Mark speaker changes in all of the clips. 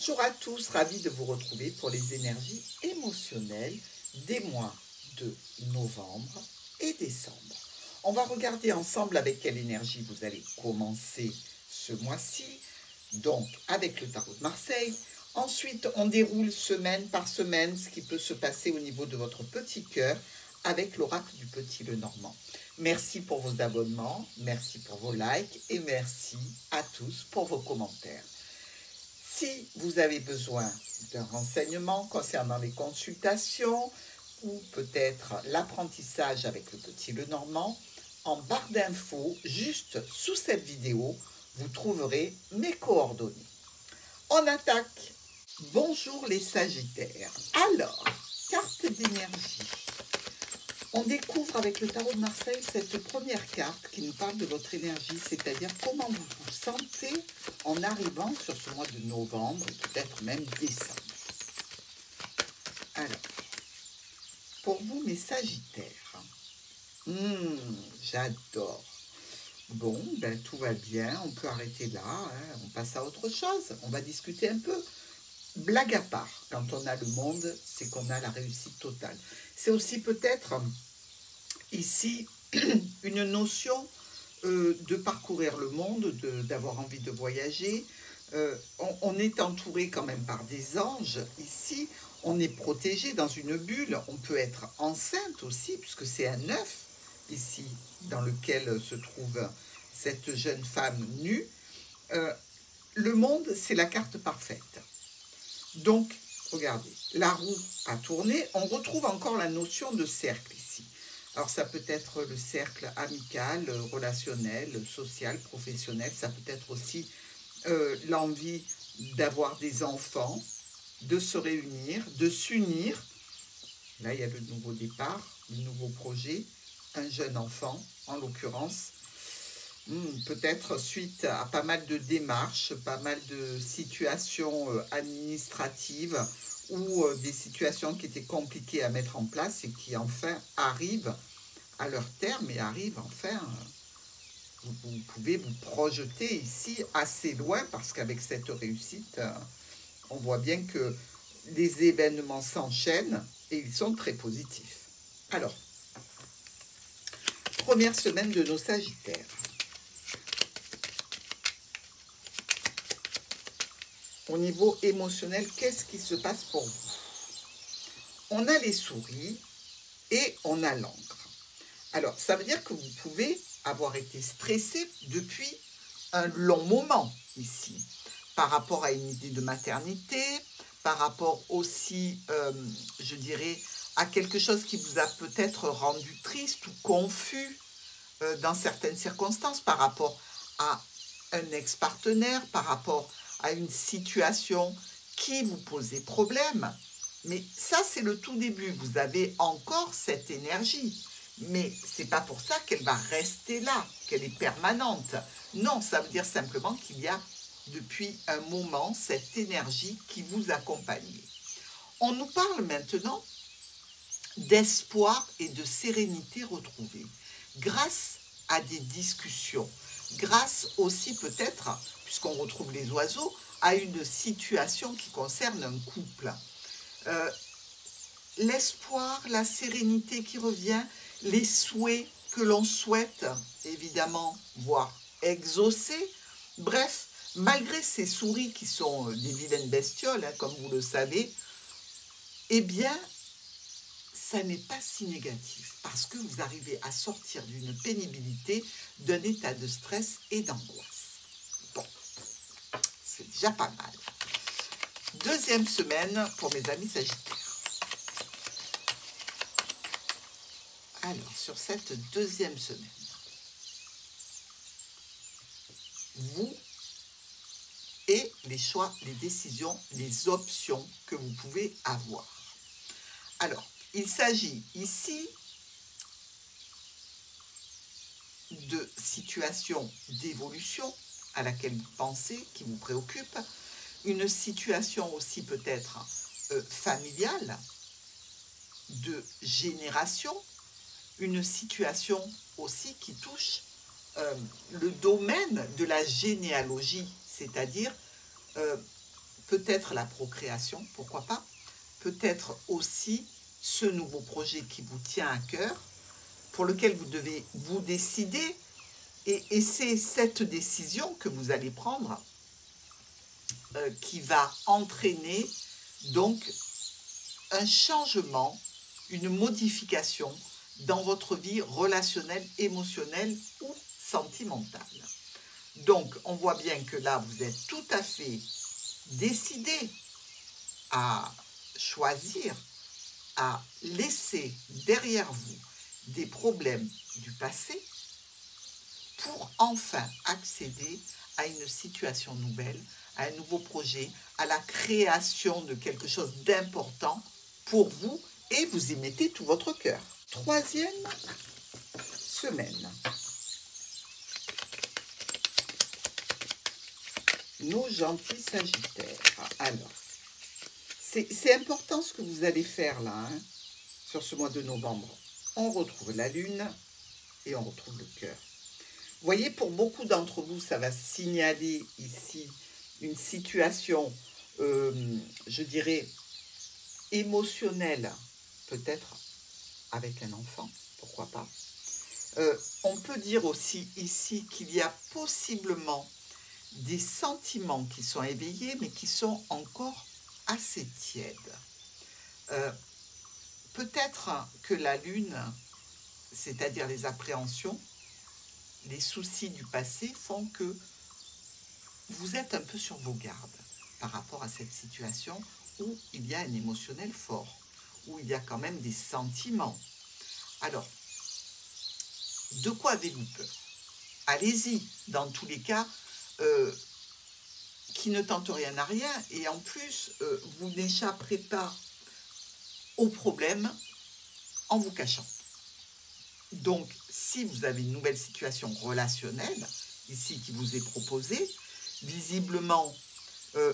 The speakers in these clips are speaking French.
Speaker 1: Bonjour à tous, ravi de vous retrouver pour les énergies émotionnelles des mois de novembre et décembre. On va regarder ensemble avec quelle énergie vous allez commencer ce mois-ci, donc avec le tarot de Marseille. Ensuite, on déroule semaine par semaine ce qui peut se passer au niveau de votre petit cœur avec l'oracle du Petit Lenormand. Merci pour vos abonnements, merci pour vos likes et merci à tous pour vos commentaires. Si vous avez besoin d'un renseignement concernant les consultations ou peut-être l'apprentissage avec le Petit Lenormand, en barre d'infos, juste sous cette vidéo, vous trouverez mes coordonnées. On attaque. Bonjour les Sagittaires. Alors, carte d'énergie. On découvre avec le tarot de Marseille cette première carte qui nous parle de votre énergie, c'est-à-dire comment vous vous sentez en arrivant sur ce mois de novembre, peut-être même décembre. Alors, pour vous mes Sagittaires, j'adore. Bon, ben tout va bien, on peut arrêter là, hein, on passe à autre chose, on va discuter un peu. Blague à part, quand on a le monde, c'est qu'on a la réussite totale. C'est aussi peut-être ici une notion de parcourir le monde, d'avoir envie de voyager. On est entouré quand même par des anges. Ici, on est protégé dans une bulle. On peut être enceinte aussi, puisque c'est un œuf ici dans lequel se trouve cette jeune femme nue. Le monde, c'est la carte parfaite. Donc, regardez, la roue a tourné. On retrouve encore la notion de cercle ici. Alors, ça peut être le cercle amical, relationnel, social, professionnel. Ça peut être aussi l'envie d'avoir des enfants, de se réunir, de s'unir. Là, il y a le nouveau départ, le nouveau projet, un jeune enfant, en l'occurrence. Peut-être suite à pas mal de démarches, pas mal de situations administratives ou des situations qui étaient compliquées à mettre en place et qui enfin arrivent à leur terme et arrivent enfin, vous pouvez vous projeter ici assez loin parce qu'avec cette réussite, on voit bien que les événements s'enchaînent et ils sont très positifs. Alors, première semaine de nos Sagittaires. Au niveau émotionnel, qu'est-ce qui se passe pour vous? On a les souris et on a l'encre. Alors, ça veut dire que vous pouvez avoir été stressé depuis un long moment ici, par rapport à une idée de maternité, par rapport aussi, je dirais, à quelque chose qui vous a peut-être rendu triste ou confus dans certaines circonstances, par rapport à un ex-partenaire, par rapport à une situation qui vous posait problème. Mais ça, c'est le tout début. Vous avez encore cette énergie. Mais ce n'est pas pour ça qu'elle va rester là, qu'elle est permanente. Non, ça veut dire simplement qu'il y a depuis un moment cette énergie qui vous accompagne. On nous parle maintenant d'espoir et de sérénité retrouvée grâce à des discussions, grâce aussi peut-être, puisqu'on retrouve les oiseaux, à une situation qui concerne un couple. L'espoir, la sérénité qui revient, les souhaits que l'on souhaite, évidemment, voir exaucés. Bref, malgré ces souris qui sont des vilaines bestioles, hein, comme vous le savez, eh bien, ça n'est pas si négatif, parce que vous arrivez à sortir d'une pénibilité, d'un état de stress et d'angoisse. Bon, c'est déjà pas mal. Deuxième semaine pour mes amis Sagittaires. Alors, sur cette deuxième semaine, vous et les choix, les décisions, les options que vous pouvez avoir. Alors, il s'agit ici de situations d'évolution à laquelle vous pensez, qui vous préoccupe, une situation aussi peut-être familiale, de génération, une situation aussi qui touche le domaine de la généalogie, c'est-à-dire peut-être la procréation, pourquoi pas, peut-être aussi ce nouveau projet qui vous tient à cœur, pour lequel vous devez vous décider, et c'est cette décision que vous allez prendre qui va entraîner donc un changement, une modification dans votre vie relationnelle, émotionnelle ou sentimentale. Donc, on voit bien que là, vous êtes tout à fait décidé à choisir, à laisser derrière vous des problèmes du passé pour enfin accéder à une situation nouvelle, à un nouveau projet, à la création de quelque chose d'important pour vous, et vous y mettez tout votre cœur. Troisième semaine. Nos gentils Sagittaires. Alors, c'est important ce que vous allez faire là, hein, sur ce mois de novembre. On retrouve la lune et on retrouve le cœur. Vous voyez, pour beaucoup d'entre vous, ça va signaler ici une situation, je dirais, émotionnelle, peut-être avec un enfant, pourquoi pas. On peut dire aussi ici qu'il y a possiblement des sentiments qui sont éveillés, mais qui sont encore assez tièdes. Peut-être que la lune, c'est-à-dire les appréhensions, les soucis du passé font que vous êtes un peu sur vos gardes par rapport à cette situation où il y a un émotionnel fort, où il y a quand même des sentiments. Alors, de quoi avez-vous peur? Allez-y, dans tous les cas, qui ne tente rien à rien, et en plus, vous n'échapperez pas au problème en vous cachant. Donc, si vous avez une nouvelle situation relationnelle, ici qui vous est proposée, visiblement,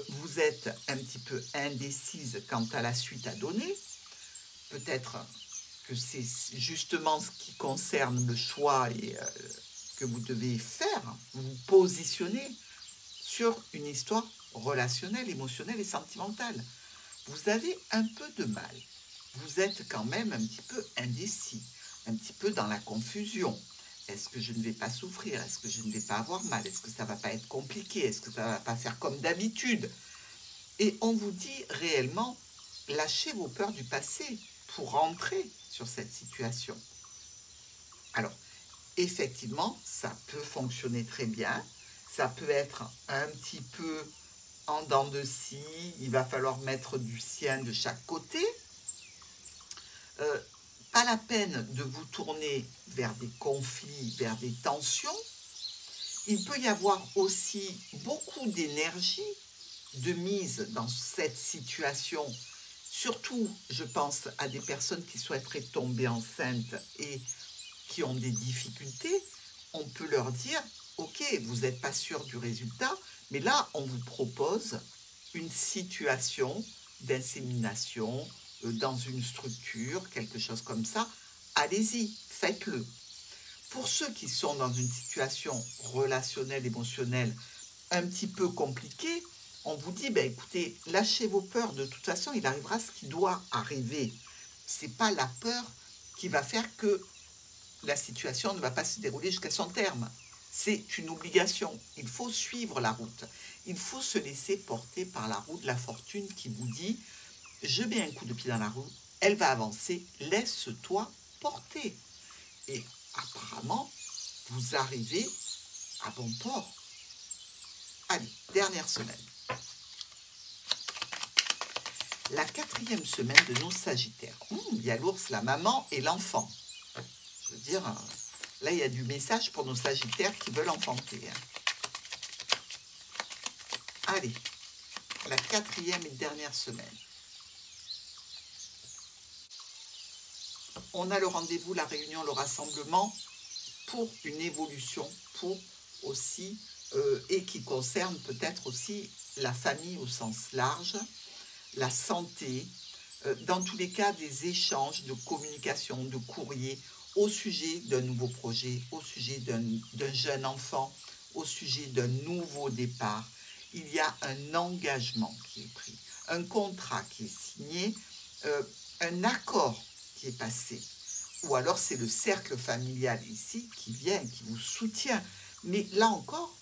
Speaker 1: vous êtes un petit peu indécise quant à la suite à donner. Peut-être que c'est justement ce qui concerne le choix et, que vous devez faire, vous positionner sur une histoire relationnelle, émotionnelle et sentimentale. Vous avez un peu de mal. Vous êtes quand même un petit peu indécis, un petit peu dans la confusion. Est-ce que je ne vais pas souffrir? Est-ce que je ne vais pas avoir mal? Est-ce que ça ne va pas être compliqué? Est-ce que ça ne va pas faire comme d'habitude? Et on vous dit réellement, lâchez vos peurs du passé pour rentrer sur cette situation. Alors, effectivement, ça peut fonctionner très bien. Ça peut être un petit peu en dents de scie. Il va falloir mettre du sien de chaque côté. Pas la peine de vous tourner vers des conflits, vers des tensions. Il peut y avoir aussi beaucoup d'énergie de mise dans cette situation. Surtout, je pense à des personnes qui souhaiteraient tomber enceintes et qui ont des difficultés. On peut leur dire, ok, vous n'êtes pas sûr du résultat, mais là, on vous propose une situation d'insémination dans une structure, quelque chose comme ça. Allez-y, faites-le. Pour ceux qui sont dans une situation relationnelle, émotionnelle un petit peu compliquée, on vous dit, ben écoutez, lâchez vos peurs, de toute façon, il arrivera ce qui doit arriver. Ce n'est pas la peur qui va faire que la situation ne va pas se dérouler jusqu'à son terme. C'est une obligation. Il faut suivre la route. Il faut se laisser porter par la roue de la fortune qui vous dit, je mets un coup de pied dans la roue, elle va avancer, laisse-toi porter. Et apparemment, vous arrivez à bon port. Allez, dernière semaine. La 4e semaine de nos Sagittaires. Il y a l'ours, la maman et l'enfant. Je veux dire, là, il y a du message pour nos Sagittaires qui veulent enfanter. Allez, la 4e et dernière semaine. On a le rendez-vous, la réunion, le rassemblement pour une évolution, pour aussi, et qui concerne peut-être aussi la famille au sens large, la santé, dans tous les cas des échanges de communication, de courrier au sujet d'un nouveau projet, au sujet d'un jeune enfant, au sujet d'un nouveau départ. il y a un engagement qui est pris, un contrat qui est signé, un accord qui est passé. Ou alors c'est le cercle familial ici qui vient, qui vous soutient. Mais là encore,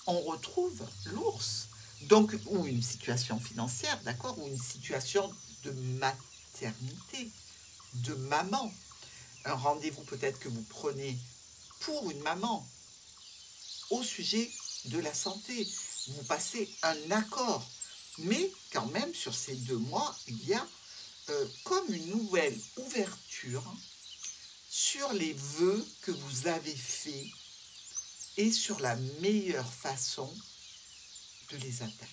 Speaker 1: on retrouve l'ours. Donc, ou une situation financière, d'accord, ou une situation de maternité, de maman. Un rendez-vous peut-être que vous prenez pour une maman au sujet de la santé. Vous passez un accord. Mais quand même, sur ces 2 mois, il y a comme une nouvelle ouverture sur les vœux que vous avez faits et sur la meilleure façon de les atteindre.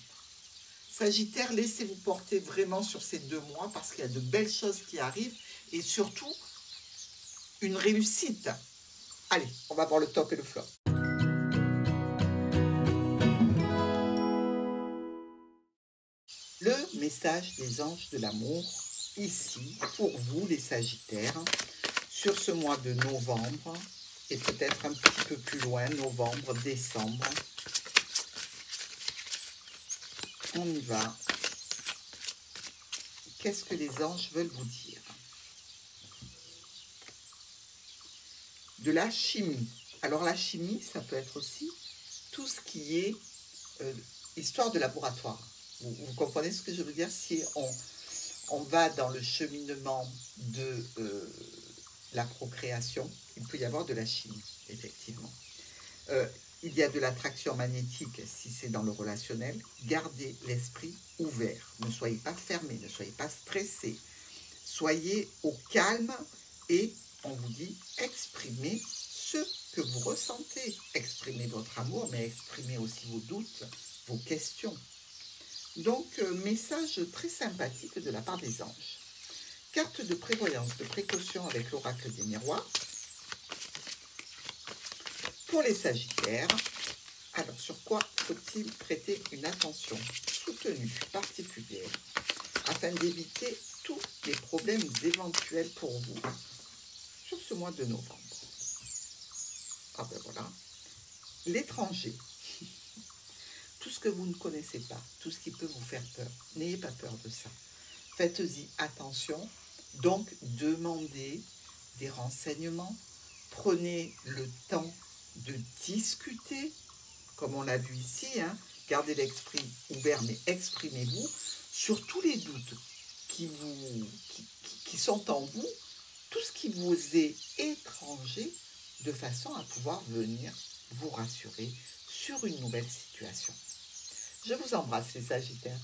Speaker 1: Sagittaire, laissez-vous porter vraiment sur ces 2 mois parce qu'il y a de belles choses qui arrivent et surtout une réussite. Allez, on va voir le top et le flop. Le message des anges de l'amour, ici, pour vous les Sagittaires, sur ce mois de novembre, et peut-être un petit peu plus loin, novembre, décembre. On y va. Qu'est-ce que les anges veulent vous dire? De la chimie. Alors la chimie, ça peut être aussi tout ce qui est histoire de laboratoire. Vous comprenez ce que je veux dire? Si on va dans le cheminement de la procréation, il peut y avoir de la chimie, effectivement. Il y a de l'attraction magnétique si c'est dans le relationnel. Gardez l'esprit ouvert. Ne soyez pas fermé, ne soyez pas stressé. Soyez au calme et on vous dit exprimez ce que vous ressentez. Exprimez votre amour, mais exprimez aussi vos doutes, vos questions. Donc, message très sympathique de la part des anges. Carte de prévoyance, de précaution avec l'oracle des miroirs. Pour les Sagittaires, alors sur quoi faut-il prêter une attention soutenue, particulière, afin d'éviter tous les problèmes éventuels pour vous sur ce mois de novembre? Ah ben voilà, l'étranger, tout ce que vous ne connaissez pas, tout ce qui peut vous faire peur, n'ayez pas peur de ça. Faites-y attention, donc demandez des renseignements, prenez le temps de discuter, comme on l'a vu ici, hein, gardez l'esprit ouvert, mais exprimez-vous sur tous les doutes qui sont en vous, tout ce qui vous est étranger, de façon à pouvoir venir vous rassurer sur une nouvelle situation. Je vous embrasse les Sagittaires.